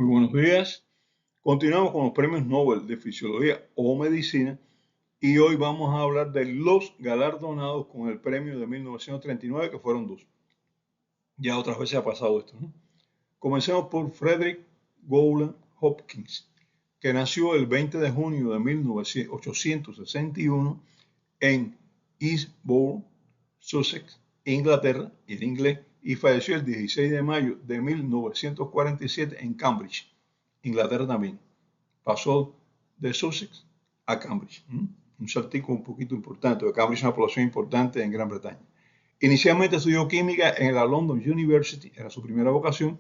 Muy buenos días. Continuamos con los premios Nobel de Fisiología o Medicina y hoy vamos a hablar de los galardonados con el premio de 1939, que fueron dos. Ya otras veces ha pasado esto, ¿no? Comencemos por Frederick Gowland Hopkins, que nació el 20 de junio de 1861 en Eastbourne, Sussex, Inglaterra, y en inglés, y falleció el 16 de mayo de 1947 en Cambridge, Inglaterra también. Pasó de Sussex a Cambridge. Un saltico un poquito importante, porque Cambridge es una población importante en Gran Bretaña. Inicialmente estudió química en la London University, era su primera vocación,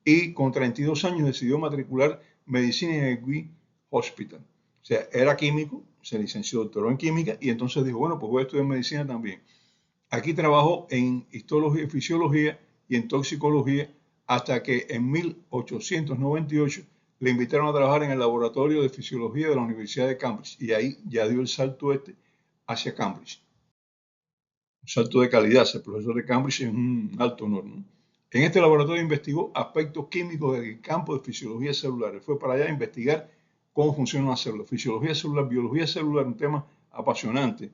y con 32 años decidió matricular medicina en el Green Hospital. O sea, era químico, se licenció, doctoró en química, y entonces dijo, bueno, pues voy a estudiar medicina también. Aquí trabajó en histología, fisiología y en toxicología hasta que en 1898 le invitaron a trabajar en el laboratorio de fisiología de la Universidad de Cambridge y ahí ya dio el salto hacia Cambridge. Un salto de calidad, ser profesor de Cambridge es un alto honor, ¿no? En este laboratorio investigó aspectos químicos del campo de fisiología celular. Fue para allá a investigar cómo funciona una célula. Fisiología celular, biología celular, un tema apasionante.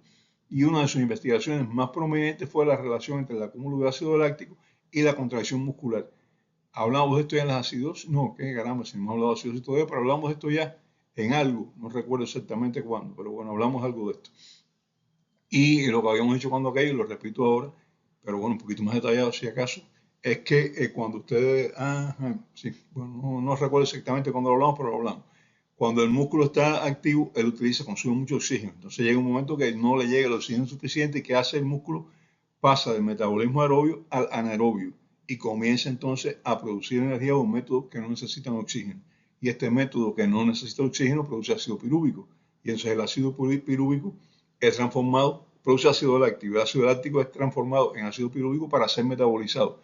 Y una de sus investigaciones más prominentes fue la relación entre el acúmulo de ácido láctico y la contracción muscular. Hablamos de esto ya en las acidosis, no, qué caramba, si no hemos hablado de acidosis todavía, pero hablamos de esto ya en algo, no recuerdo exactamente cuándo, pero bueno, hablamos algo de esto. Y lo que habíamos dicho cuando aquello, lo repito ahora, pero bueno, un poquito más detallado si acaso, es que cuando ustedes, sí, bueno, no recuerdo exactamente cuándo lo hablamos, pero lo hablamos. Cuando el músculo está activo, él consume mucho oxígeno. Entonces llega un momento que no le llega el oxígeno suficiente y que hace el músculo, pasa del metabolismo aerobio al anaerobio y comienza entonces a producir energía con un método que no necesita oxígeno. Y este método que no necesita oxígeno produce ácido pirúvico. Y entonces el ácido pirúvico es transformado, produce ácido láctico. El ácido láctico es transformado en ácido pirúvico para ser metabolizado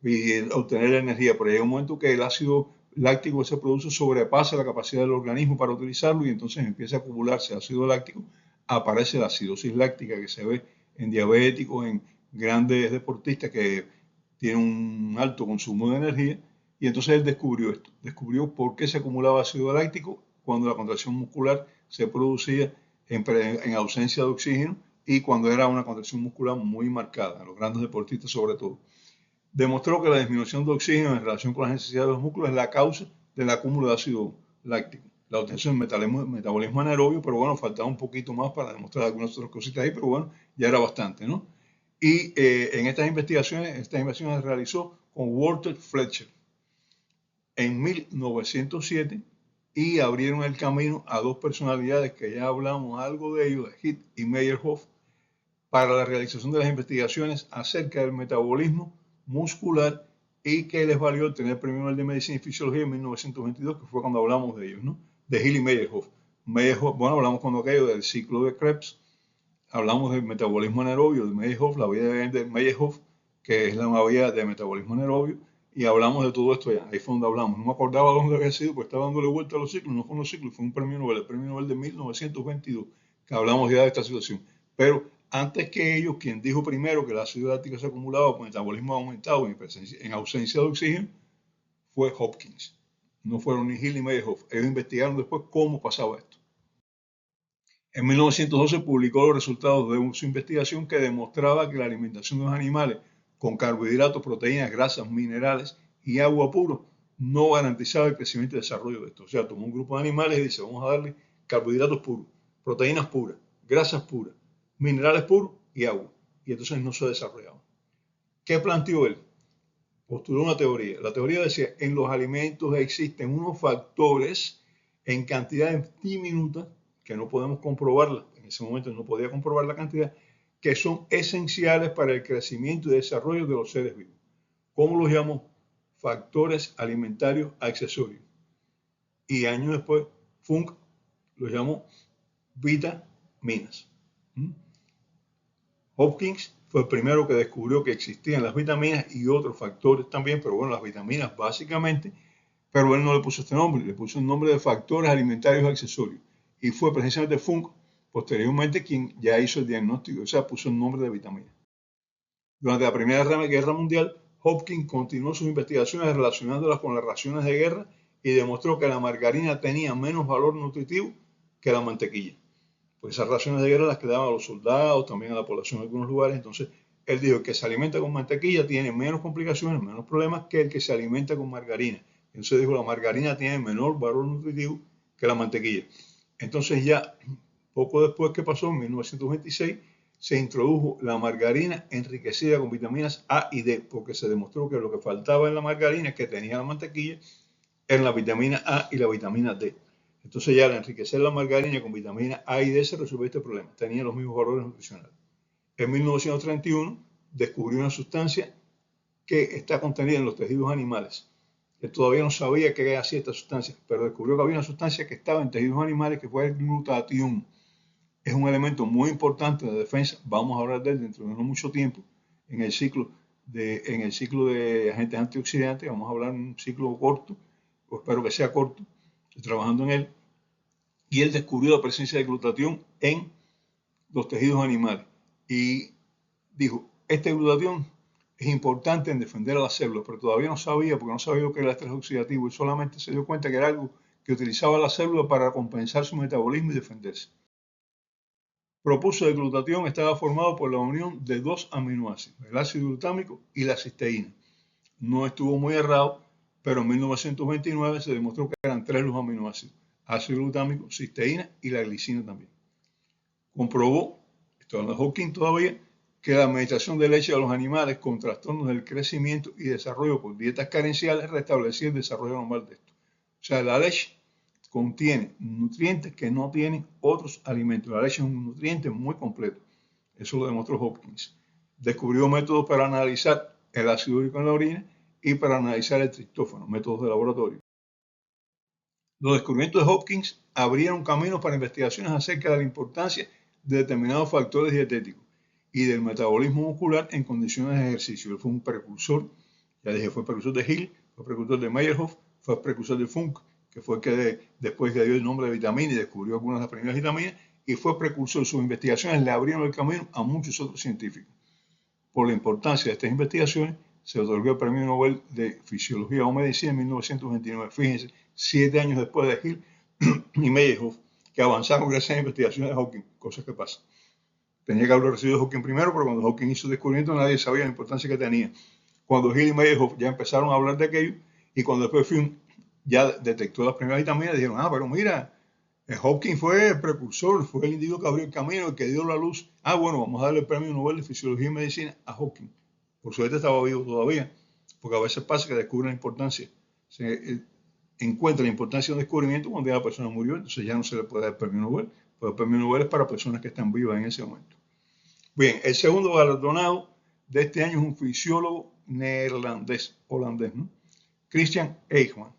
y obtener energía. Pero llega un momento que el ácido láctico que se produce sobrepasa la capacidad del organismo para utilizarlo y entonces empieza a acumularse ácido láctico. Aparece la acidosis láctica que se ve en diabéticos, en grandes deportistas que tienen un alto consumo de energía. Y entonces él descubrió esto, descubrió por qué se acumulaba ácido láctico cuando la contracción muscular se producía en ausencia de oxígeno y cuando era una contracción muscular muy marcada, en los grandes deportistas sobre todo. Demostró que la disminución de oxígeno en relación con las necesidades de los músculos es la causa del acúmulo de ácido láctico. La obtención del metabolismo anaerobio, pero bueno, faltaba un poquito más para demostrar algunas otras cositas ahí, pero bueno, ya era bastante, ¿no? Y en estas investigaciones se realizó con Walter Fletcher en 1907 y abrieron el camino a dos personalidades que ya hablamos algo de ellos, Heath y Meyerhoff, para la realización de las investigaciones acerca del metabolismo muscular y que les valió obtener el Premio Nobel de Medicina y Fisiología en 1922, que fue cuando hablamos de ellos, ¿no? De Hill y Meyerhoff. Bueno, hablamos cuando aquello del ciclo de Krebs, hablamos del metabolismo anaerobio de Meyerhoff, la vía de Meyerhoff, que es la vía de metabolismo anaerobio, y hablamos de todo esto ya. Ahí fue donde hablamos. No me acordaba dónde había sido, pues estaba dándole vuelta a los ciclos. No fue los ciclos, fue un premio Nobel, el Premio Nobel de 1922, que hablamos ya de esta situación. Pero antes que ellos, quien dijo primero que el ácido láctico se acumulaba con metabolismo aumentado en ausencia de oxígeno, fue Hopkins. No fueron ni Hill ni Meyerhoff. Ellos investigaron después cómo pasaba esto. En 1912 publicó los resultados de su investigación que demostraba que la alimentación de los animales con carbohidratos, proteínas, grasas, minerales y agua puro no garantizaba el crecimiento y desarrollo de esto. O sea, tomó un grupo de animales y dice, vamos a darle carbohidratos puros, proteínas puras, grasas puras, minerales puros y agua. Y entonces no se desarrollaba. ¿Qué planteó él? Postuló una teoría. La teoría decía, en los alimentos existen unos factores en cantidades diminutas que no podemos comprobarla, en ese momento no podía comprobar la cantidad, que son esenciales para el crecimiento y desarrollo de los seres vivos. ¿Cómo los llamo? Factores alimentarios accesorios. Y años después, Funk los llamó vitaminas. Hopkins fue el primero que descubrió que existían las vitaminas y otros factores también, pero bueno, las vitaminas básicamente, pero él no le puso este nombre, le puso el nombre de factores alimentarios accesorios. Y fue precisamente Funk, posteriormente, quien ya hizo el diagnóstico, o sea, puso el nombre de vitamina. Durante la Primera Guerra Mundial, Hopkins continuó sus investigaciones relacionándolas con las raciones de guerra y demostró que la margarina tenía menos valor nutritivo que la mantequilla. Pues esas raciones de guerra las que daban a los soldados, también a la población en algunos lugares. Entonces, él dijo que se alimenta con mantequilla tiene menos complicaciones, menos problemas que el que se alimenta con margarina. Entonces dijo, la margarina tiene menor valor nutritivo que la mantequilla. Entonces ya, poco después que pasó, en 1926, se introdujo la margarina enriquecida con vitaminas A y D, porque se demostró que lo que faltaba en la margarina que tenía la mantequilla eran la vitamina A y la vitamina D. Entonces ya al enriquecer la margarina con vitamina A y D se resolvió este problema. Tenía los mismos valores nutricionales. En 1931 descubrió una sustancia que está contenida en los tejidos animales. Él todavía no sabía qué hacía esta sustancia, pero descubrió que había una sustancia que estaba en tejidos animales que fue el glutatión. Es un elemento muy importante de defensa. Vamos a hablar de él dentro de no mucho tiempo en el ciclo de agentes antioxidantes. Vamos a hablar en un ciclo corto, o espero que sea corto, estoy trabajando en él. Y él descubrió la presencia de glutatión en los tejidos animales y dijo, este glutatión es importante en defender a las células, pero todavía no sabía, porque no sabía lo que era el estrés oxidativo y solamente se dio cuenta que era algo que utilizaba la célula para compensar su metabolismo y defenderse. Propuso que el glutatión estaba formado por la unión de dos aminoácidos, el ácido glutámico y la cisteína. No estuvo muy errado, pero en 1929 se demostró que eran tres los aminoácidos, ácido glutámico, cisteína y la glicina también. Comprobó, esto en la Hawking todavía, que la administración de leche a los animales con trastornos del crecimiento y desarrollo por dietas carenciales restablecía el desarrollo normal de esto. O sea, la leche contiene nutrientes que no tienen otros alimentos. La leche es un nutriente muy completo. Eso lo demostró Hopkins. Descubrió métodos para analizar el ácido úrico en la orina y para analizar el triptófano, métodos de laboratorio. Los descubrimientos de Hopkins abrieron caminos para investigaciones acerca de la importancia de determinados factores dietéticos y del metabolismo muscular en condiciones de ejercicio. Él fue un precursor, ya dije, fue precursor de Hill, fue precursor de Meyerhoff, fue precursor de Funk, que fue el que después le dio el nombre de vitamina y descubrió algunas de las primeras vitaminas, y fue precursor. Sus investigaciones le abrieron el camino a muchos otros científicos. Por la importancia de estas investigaciones, se otorgó el Premio Nobel de Fisiología o Medicina en 1929. Fíjense, 7 años después de Hill y Meyerhoff, que avanzaron gracias a las investigaciones de Hawking, cosas que pasan. Tenía que haberlo recibido Hawking primero, pero cuando Hawking hizo el descubrimiento nadie sabía la importancia que tenía. Cuando Hill y Meyerhoff ya empezaron a hablar de aquello, y cuando después Funk ya detectó las primeras vitaminas, dijeron, pero mira, Hawking fue el precursor, fue el individuo que abrió el camino, el que dio la luz. Bueno, vamos a darle el Premio Nobel de Fisiología y Medicina a Hawking. Por suerte estaba vivo todavía, porque a veces pasa que descubren la importancia. Se encuentra la importancia de un descubrimiento cuando ya la persona murió, entonces ya no se le puede dar el Premio Nobel, pero el Premio Nobel es para personas que están vivas en ese momento. Bien, el segundo galardonado de este año es un fisiólogo holandés, ¿no? Christian Eijkman.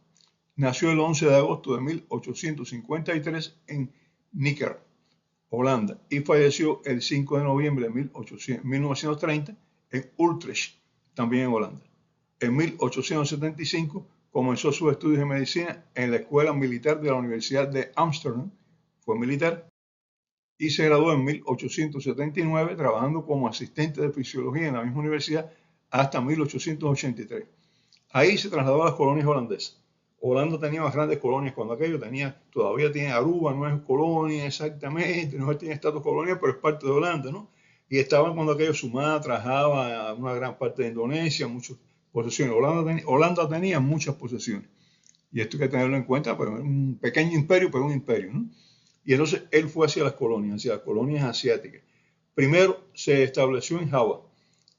Nació el 11 de agosto de 1853 en Níquer, Holanda, y falleció el 5 de noviembre de 1930 en Utrecht, también en Holanda. En 1875 comenzó sus estudios de medicina en la Escuela Militar de la Universidad de Ámsterdam, fue militar, y se graduó en 1879 trabajando como asistente de fisiología en la misma universidad hasta 1883. Ahí se trasladó a las colonias holandesas. Holanda tenía más grandes colonias cuando aquello todavía tiene Aruba, no es colonia exactamente, no tiene estatus colonial, pero es parte de Holanda, ¿no? Y estaban cuando aquello Sumatra, Java, una gran parte de Indonesia, muchas posesiones. Holanda tenía muchas posesiones. Y esto hay que tenerlo en cuenta, pero es un pequeño imperio, pero un imperio, ¿no? Y entonces él fue hacia las colonias asiáticas. Primero se estableció en Java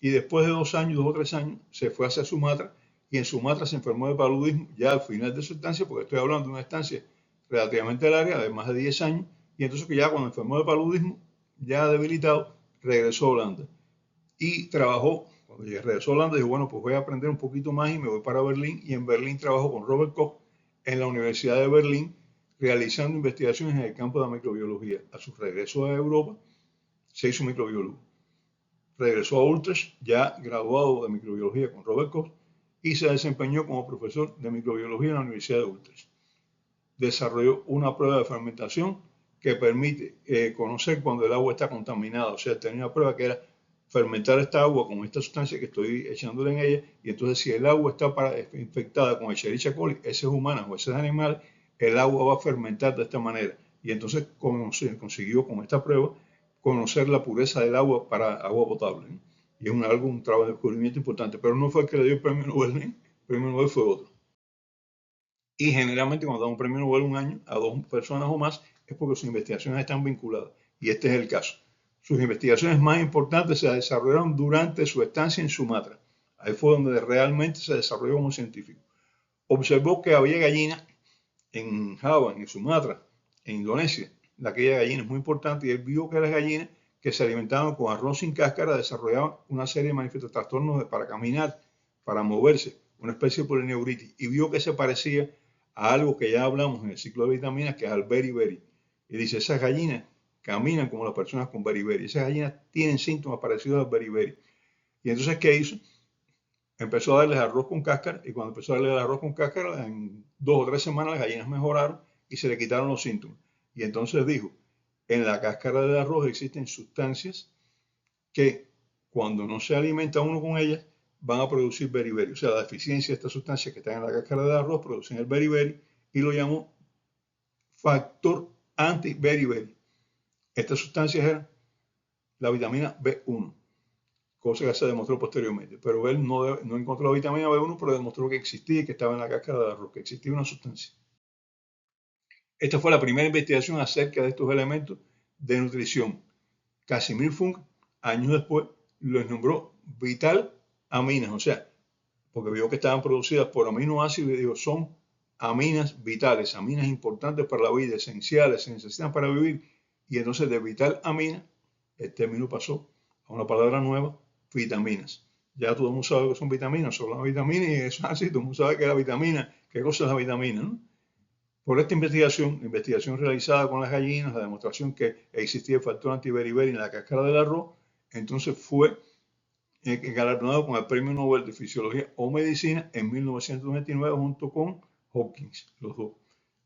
y después de 2 o 3 años, se fue hacia Sumatra y en Sumatra se enfermó de paludismo ya al final de su estancia, porque estoy hablando de una estancia relativamente larga, de más de 10 años, y entonces que ya cuando enfermó de paludismo, ya debilitado, regresó a Holanda. Y trabajó, cuando regresó a Holanda, dijo, bueno, pues voy a aprender un poquito más y me voy para Berlín, y en Berlín trabajó con Robert Koch en la Universidad de Berlín, realizando investigaciones en el campo de la microbiología. A su regreso a Europa, se hizo microbiólogo. Regresó a Utrecht, ya graduado de microbiología con Robert Koch, y se desempeñó como profesor de microbiología en la Universidad de Utrecht. Desarrolló una prueba de fermentación que permite conocer cuando el agua está contaminada. O sea, tenía una prueba que era fermentar esta agua con esta sustancia que estoy echándole en ella, y entonces si el agua está infectada con Escherichia coli, heces humanas o heces animales, el agua va a fermentar de esta manera. Y entonces consiguió con esta prueba conocer la pureza del agua para agua potable, ¿eh? Y es un trabajo de descubrimiento importante, pero no fue el que le dio el premio Nobel, ¿eh? El premio Nobel fue otro. Y generalmente cuando da un premio Nobel un año a dos personas o más es porque sus investigaciones están vinculadas. Y este es el caso. Sus investigaciones más importantes se desarrollaron durante su estancia en Sumatra. Ahí fue donde realmente se desarrolló como científico. Observó que había gallinas en Java, en Sumatra, en Indonesia. Aquella gallina es muy importante y él vio que las gallinas que se alimentaban con arroz sin cáscara desarrollaban una serie de manifestaciones, trastornos para caminar, para moverse, una especie de polineuritis. Y vio que se parecía a algo que ya hablamos en el ciclo de vitaminas, que es al beriberi. Y dice, esas gallinas caminan como las personas con beriberi. Esas gallinas tienen síntomas parecidos al beriberi. Y entonces, ¿qué hizo? Empezó a darles arroz con cáscara, y cuando empezó a darles el arroz con cáscara, en 2 o 3 semanas las gallinas mejoraron y se le quitaron los síntomas. Y entonces dijo, en la cáscara del arroz existen sustancias que cuando no se alimenta uno con ellas, van a producir beriberi. O sea, la deficiencia de estas sustancias que están en la cáscara del arroz producen el beriberi, y lo llamó factor anti-beriberi. Estas sustancias eran la vitamina B1, cosa que se demostró posteriormente. Pero él no encontró la vitamina B1, pero demostró que existía y que estaba en la cáscara del arroz, que existía una sustancia. Esta fue la primera investigación acerca de estos elementos de nutrición. Casimir Funk, años después, los nombró vital aminas, o sea, porque vio que estaban producidas por aminoácidos y dijo, son aminas vitales, aminas importantes para la vida, esenciales, se necesitan para vivir. Y entonces de vital amina, el término pasó a una palabra nueva, vitaminas. Ya todo el mundo sabe que son vitaminas, son las vitaminas, y eso es así, todo el mundo sabe que es la vitamina, qué cosa es la vitamina, ¿no? Por esta investigación realizada con las gallinas, la demostración que existía el factor antiberiberi en la cáscara del arroz, entonces fue galardonado con el Premio Nobel de Fisiología o Medicina en 1929 junto con Hopkins, los dos.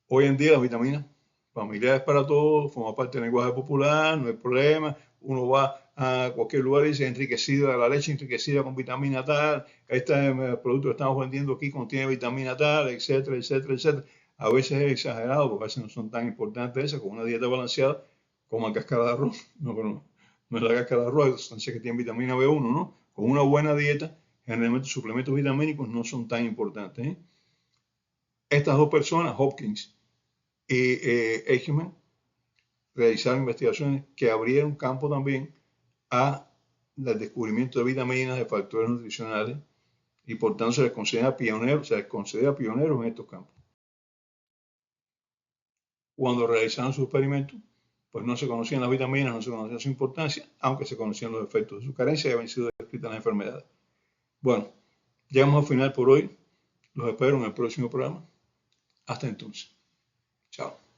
Hoy en día las vitaminas familiares para todos, forma parte del lenguaje popular, no hay problema. Uno va a cualquier lugar y dice enriquecida, la leche enriquecida con vitamina tal, este producto que estamos vendiendo aquí contiene vitamina tal, etcétera, etcétera, etcétera. A veces es exagerado porque a veces no son tan importantes esas, con una dieta balanceada, como cáscara de arroz, no es la cáscara de arroz, es sustancia que tiene vitamina B1, ¿no? Con una buena dieta, generalmente suplementos vitamínicos no son tan importantes, ¿eh? Estas dos personas, Hopkins y Eichmann, realizaron investigaciones que abrieron campo también al descubrimiento de vitaminas, de factores nutricionales, y por tanto se les considera pioneros, en estos campos. Cuando realizaron sus experimentos, pues no se conocían las vitaminas, no se conocía su importancia, aunque se conocían los efectos de su carencia y habían sido descritas las enfermedades. Bueno, llegamos al final por hoy. Los espero en el próximo programa. Hasta entonces. Chao.